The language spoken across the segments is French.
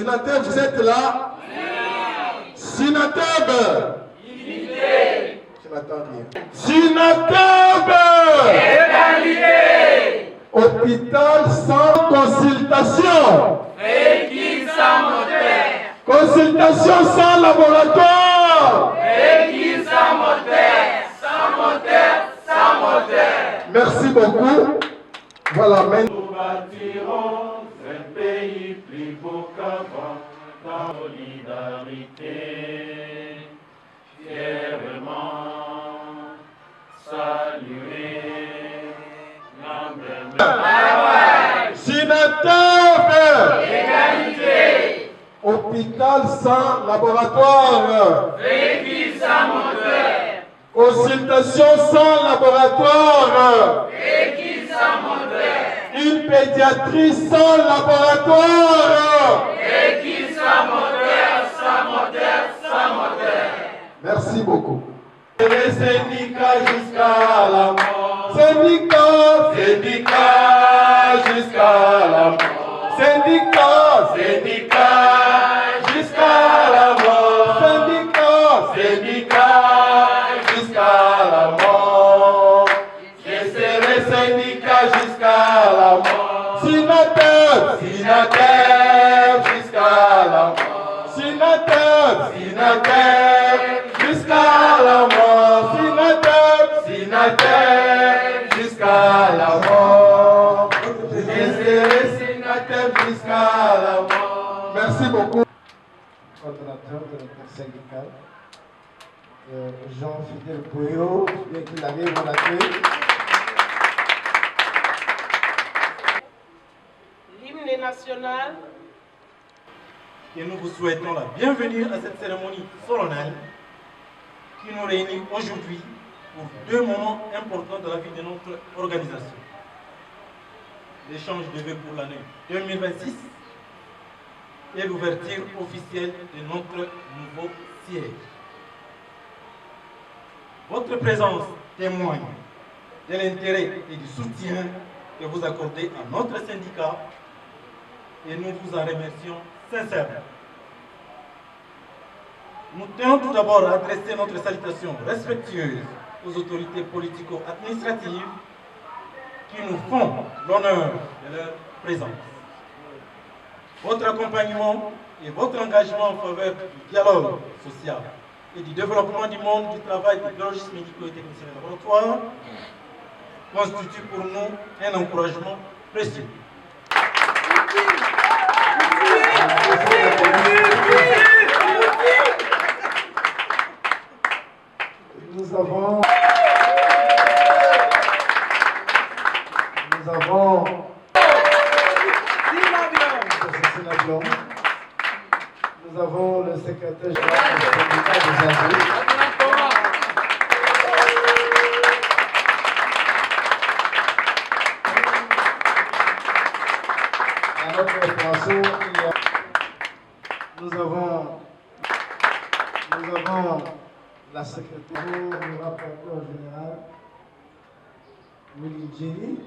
Sinateb, vous êtes là? Sinateb. Unité. Je n'attends rien. Sinateb. Égalité. Hôpital sans consultation. Équipe sans moteur. Consultation sans laboratoire. Équipe sans moteur. Sans moteur. Sans moteur. Merci beaucoup. Voilà, maintenant. Nous bâtirons un pays plus beau qu'avant, dans solidarité, fièrement saluer l'emblème. Sinateb. Égalité. Hôpital sans laboratoire. Équipe sans moteur. Consultation sans laboratoire. Équipe sans moteur. Une pédiatrie sans laboratoire. Équipe sans moteur, sans moteur, sans moteur. Merci beaucoup. Les syndicats jusqu'à la mort. Syndicat, Syndicats jusqu'à la mort. syndicat, Syndicats jusqu'à la mort. syndicat, Syndicats jusqu'à la mort. Je serai syndicat jusqu'à la mort. Sinateb, Sinateb jusqu'à la mort. Sinateb, Sinateb jusqu'à la mort. Sinateb, Sinateb jusqu'à la mort. Je serai Sinateb jusqu'à la mort. Merci beaucoup. Coordonnateur de l'intersyndical, Jean-Fidèle Boyo, bien qu'il arrive à l'accueil. L'hymne national. Et nous vous souhaitons la bienvenue à cette cérémonie solennelle qui nous réunit aujourd'hui pour deux moments importants de la vie de notre organisation. L'échange de vœux pour l'année 2026 et l'ouverture officielle de notre nouveau siège. Votre présence témoigne de l'intérêt et du soutien que vous accordez à notre syndicat et nous vous en remercions sincèrement. Nous tenons tout d'abord à adresser notre salutation respectueuse aux autorités politico-administratives qui nous font l'honneur de leur présence. Votre accompagnement et votre engagement en faveur du dialogue social et du développement du monde du travail des biologistes médicaux et techniciens de laboratoire constitue pour nous un encouragement précieux. Nous avons le secrétaire général du syndicat des adultes. À notre préparation, nous avons la secrétaire, le rapporteur général, Willy Jenny.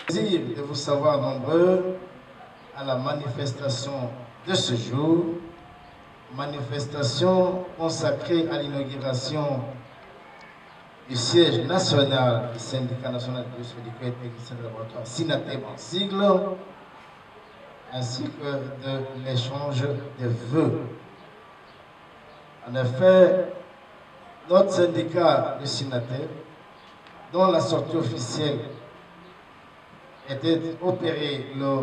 Plaisir de vous savoir nombreux à la manifestation de ce jour, manifestation consacrée à l'inauguration du siège national du syndicat national de médicaux et techniciens de laboratoire, Sinateb en sigle, ainsi que de l'échange de vœux. En effet, notre syndicat de Sinateb, dont la sortie officielle était opérée le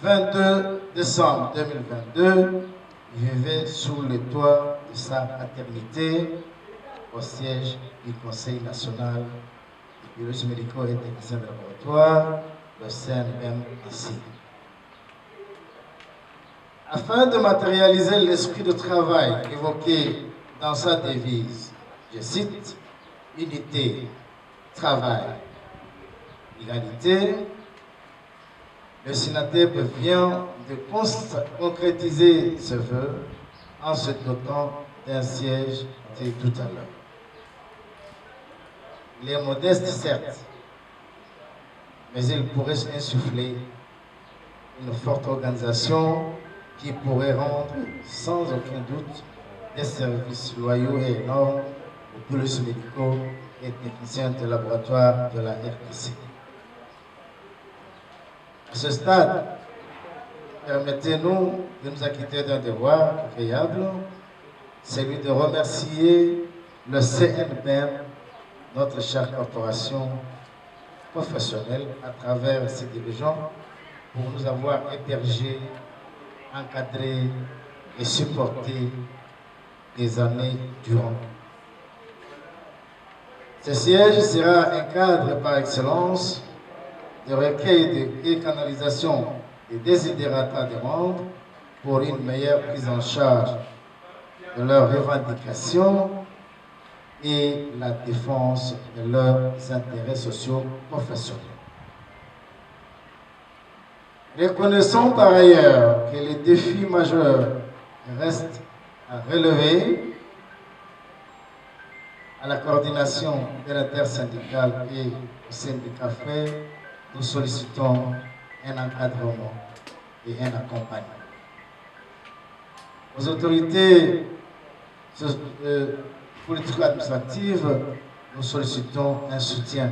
22 décembre 2022, vivait sous le toit de sa paternité au siège du Conseil national des biologistes médicaux et techniciens de laboratoire, le CNM ici. Afin de matérialiser l'esprit de travail évoqué dans sa devise, je cite, unité, travail, égalité, le Sinateb vient de concrétiser ce vœu en se dotant d'un siège de tout à l'heure. Il est modeste, certes, mais il pourrait insuffler une forte organisation qui pourrait rendre sans aucun doute des services loyaux et énormes aux polices médicaux et techniciens de laboratoire de la RDC. À ce stade, permettez-nous de nous acquitter d'un devoir agréable, celui de remercier le CNBM, notre chère corporation professionnelle, à travers ses dirigeants, pour nous avoir hébergés, encadrés et supportés des années durant. Ce siège sera un cadre par excellence de recueil et canalisation des desiderata des membres pour une meilleure prise en charge de leurs revendications et la défense de leurs intérêts sociaux professionnels. Reconnaissons par ailleurs que les défis majeurs restent à relever à la coordination de l'intersyndicale et au syndicat frère. Nous sollicitons un encadrement et un accompagnement. Aux autorités politico-administratives, nous sollicitons un soutien.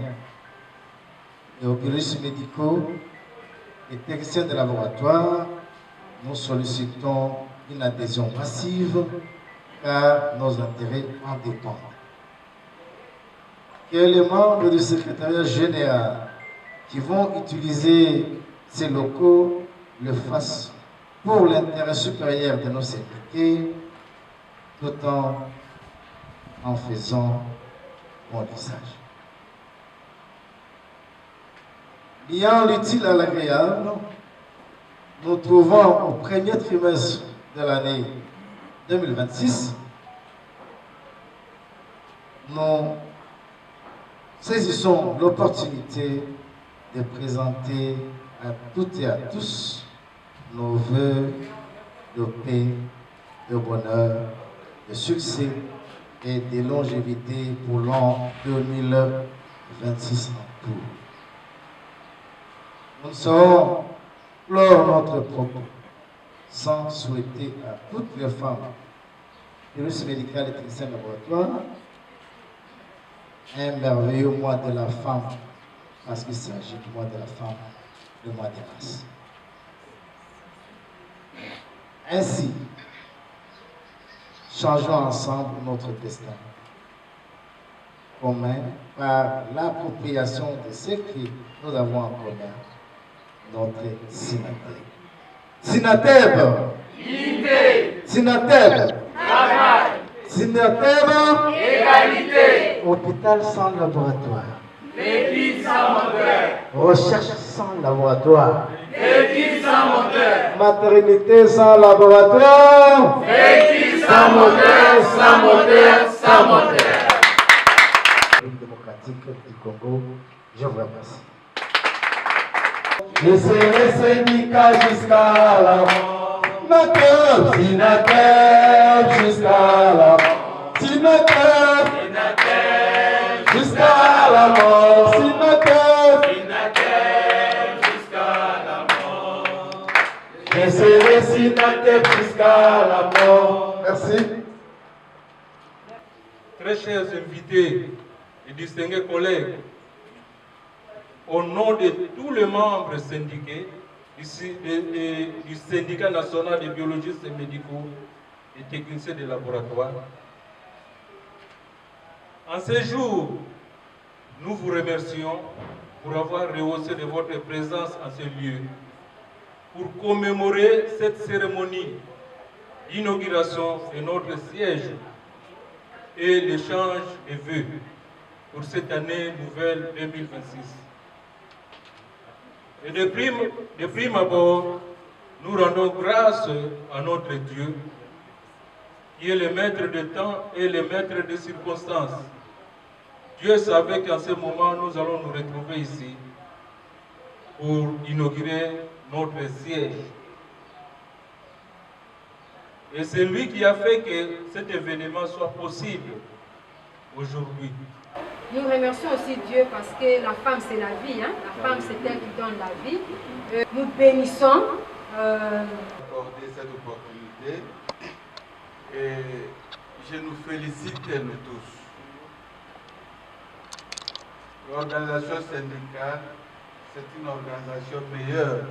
Et aux bureaux médicaux et techniciens de laboratoire, nous sollicitons une adhésion massive car nos intérêts en dépendent. Que les membres du secrétariat général qui vont utiliser ces locaux le fassent pour l'intérêt supérieur de nos syndiqués, tout en faisant bon usage. Liant l'utile à l'agréable, nous trouvons au premier trimestre de l'année 2026, nous saisissons l'opportunité de présenter à toutes et à tous nos vœux de paix, de bonheur, de succès et de longévité pour l'an 2026 en cours. Nous ne saurons clore notre propos sans souhaiter à toutes les femmes, services médicaux et techniciens de laboratoire, un merveilleux mois de la femme, parce qu'il s'agit du mois de la femme, le mois de mars. Ainsi, changeons ensemble notre destin commun par l'appropriation de ce que nous avons en commun, notre Sinateb. Sinateb! Unité, Sinateb! travail, Sinateb! égalité, Hôpital sans laboratoire. l'équipe sans moteur, Recherche sans laboratoire. l'équipe sans moteur, Maternité sans laboratoire. l'équipe sans moteur, sans moteur, sans moteur. République démocratique du Congo, je vous remercie. Je serai syndicat jusqu'à la mort. Sinateb, Sinateb jusqu'à la mort. Sinateb, Sinateb, jusqu'à la mort. Sinateb, Sinateb, jusqu'à la mort. je serai Sinateb jusqu'à la mort. Merci. Très chers invités et distingués collègues, au nom de tous les membres syndiqués du syndicat national des biologistes et médicaux et techniciens de laboratoire, en ce jour, nous vous remercions pour avoir rehaussé de votre présence en ce lieu pour commémorer cette cérémonie d'inauguration de notre siège et l'échange des vœux pour cette année nouvelle 2026. Et de prime abord, nous rendons grâce à notre Dieu, qui est le maître de temps et le maître des circonstances. Dieu savait qu'en ce moment, nous allons nous retrouver ici pour inaugurer notre siège. Et c'est lui qui a fait que cet événement soit possible aujourd'hui. Nous remercions aussi Dieu parce que la femme c'est la vie, hein? La femme c'est elle qui donne la vie. Nous bénissons. Accorder cette opportunité et je nous félicite nous tous. L'organisation syndicale, c'est une organisation meilleure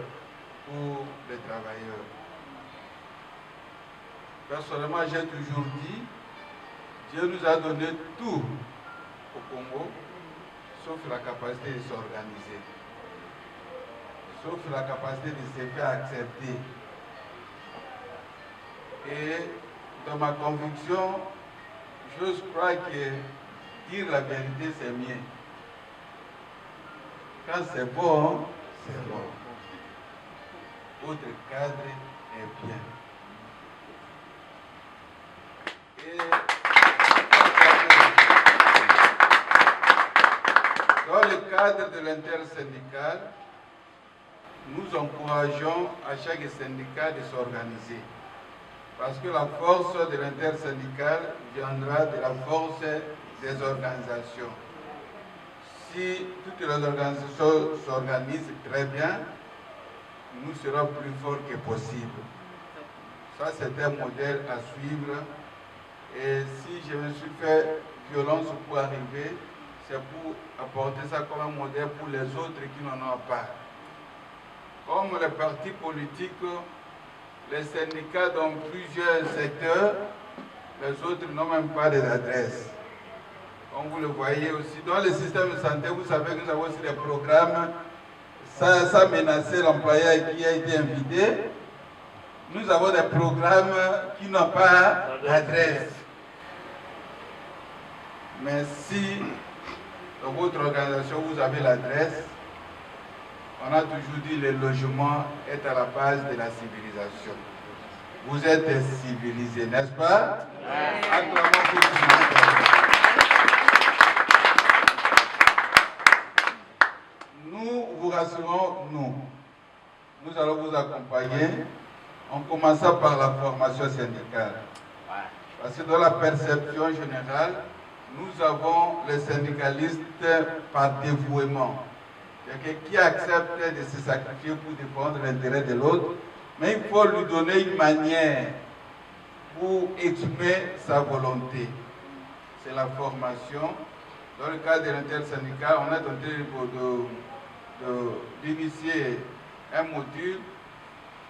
pour les travailleurs. Personnellement, j'ai toujours dit, Dieu nous a donné tout au Congo, sauf la capacité de s'organiser, sauf la capacité de se faire accepter. Et dans ma conviction, je crois que dire la vérité, c'est mieux. Quand c'est bon, c'est bon. Votre cadre est bien. Et dans le cadre de l'intersyndical, nous encourageons à chaque syndicat de s'organiser. Parce que la force de l'intersyndical viendra de la force des organisations. Si toutes les organisations s'organisent très bien, nous serons plus forts que possible. Ça, c'est un modèle à suivre. Et si je me suis fait violence pour arriver, c'est pour apporter ça comme un modèle pour les autres qui n'en ont pas. Comme les partis politiques, les syndicats dans plusieurs secteurs, les autres n'ont même pas d'adresse. Comme vous le voyez aussi, dans le système de santé, vous savez que nous avons aussi des programmes sans menacer l'employeur qui a été invité. Nous avons des programmes qui n'ont pas d'adresse. Mais si dans votre organisation vous avez l'adresse, on a toujours dit que le logement est à la base de la civilisation. Vous êtes civilisés, n'est-ce pas? Acclamons pour tout le monde. Nous vous rassurons, nous allons vous accompagner en commençant par la formation syndicale. Parce que dans la perception générale, nous avons les syndicalistes par dévouement. Quelqu'un qui accepte de se sacrifier pour défendre l'intérêt de l'autre, mais il faut lui donner une manière pour exprimer sa volonté. C'est la formation. Dans le cadre de l'intersyndical, on a tenté d'initier un module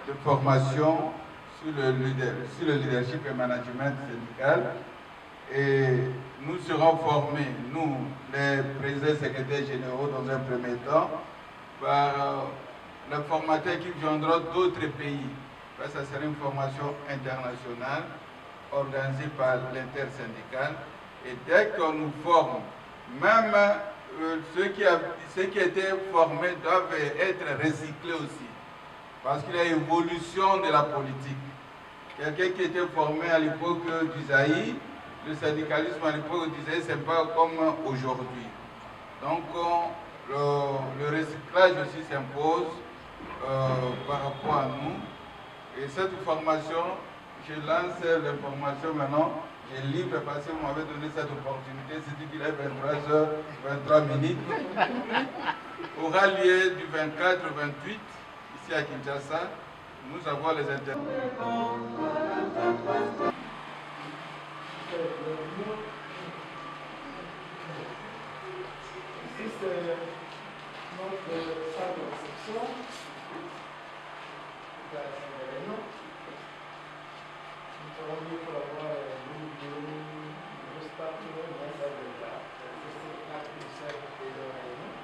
de formation sur le leadership et management syndical. Et nous serons formés, nous, les présidents et secrétaires généraux, dans un premier temps, par les formateurs qui viendront d'autres pays. Ça sera une formation internationale organisée par l'intersyndical. Et dès qu'on nous forme, même ceux qui étaient formés doivent être recyclés aussi. Parce qu'il y a une évolution de la politique. Quelqu'un qui était formé à l'époque du Zaïre, le syndicalisme à l'époque disait c'est pas comme aujourd'hui. Donc le recyclage aussi s'impose par rapport à nous. Et cette formation, je lance l'information maintenant, je livre parce que vous m'avez donné cette opportunité, c'est qu'il est 23h, 23 minutes. Aura lieu du 24 au 28, ici à Kinshasa. Nous avons les intervenants. Ici, c'est notre salle de réception. Nous allons mieux collaborer avec nous, staff, dans la salle de là. C'est là que nous servons de réunion.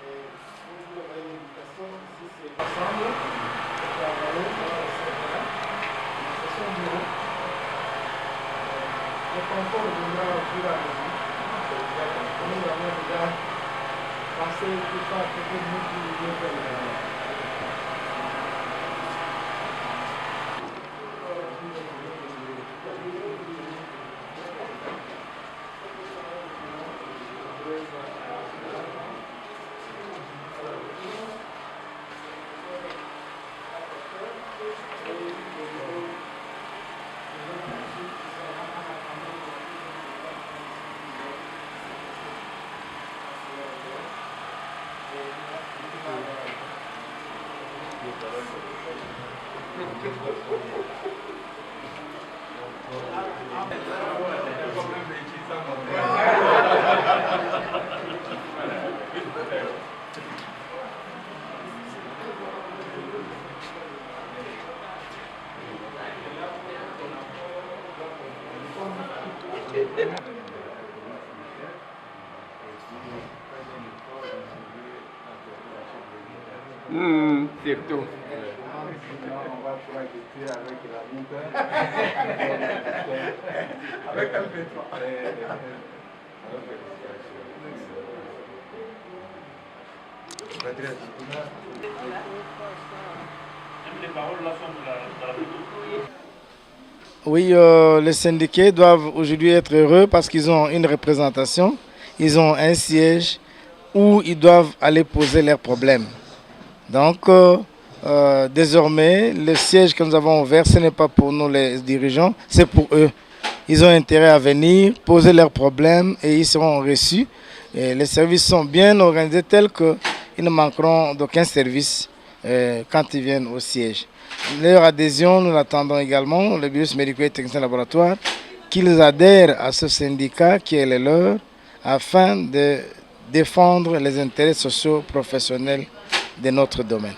Et pour vous, l'invitation, ici, c'est ensemble. Nous travaillons dans la salle de session bureau. Le confort viendra au fur et à mesure. Nous avons déjà passé tout ça pour nous qui vient de l'événement. Surtout. On va pratiquer avec la montagne. Avec un peu Les paroles là sont dans la photo. Oui, les syndiqués doivent aujourd'hui être heureux parce qu'ils ont une représentation, ils ont un siège où ils doivent aller poser leurs problèmes. Donc, désormais, le siège que nous avons ouvert, ce n'est pas pour nous les dirigeants, c'est pour eux. Ils ont intérêt à venir, poser leurs problèmes et ils seront reçus. Et les services sont bien organisés tels qu'ils ne manqueront d'aucun service quand ils viennent au siège. Leur adhésion, nous l'attendons également, le bureau médico et technicien laboratoire, qu'ils adhèrent à ce syndicat qui est le leur afin de défendre les intérêts sociaux professionnels de notre domaine.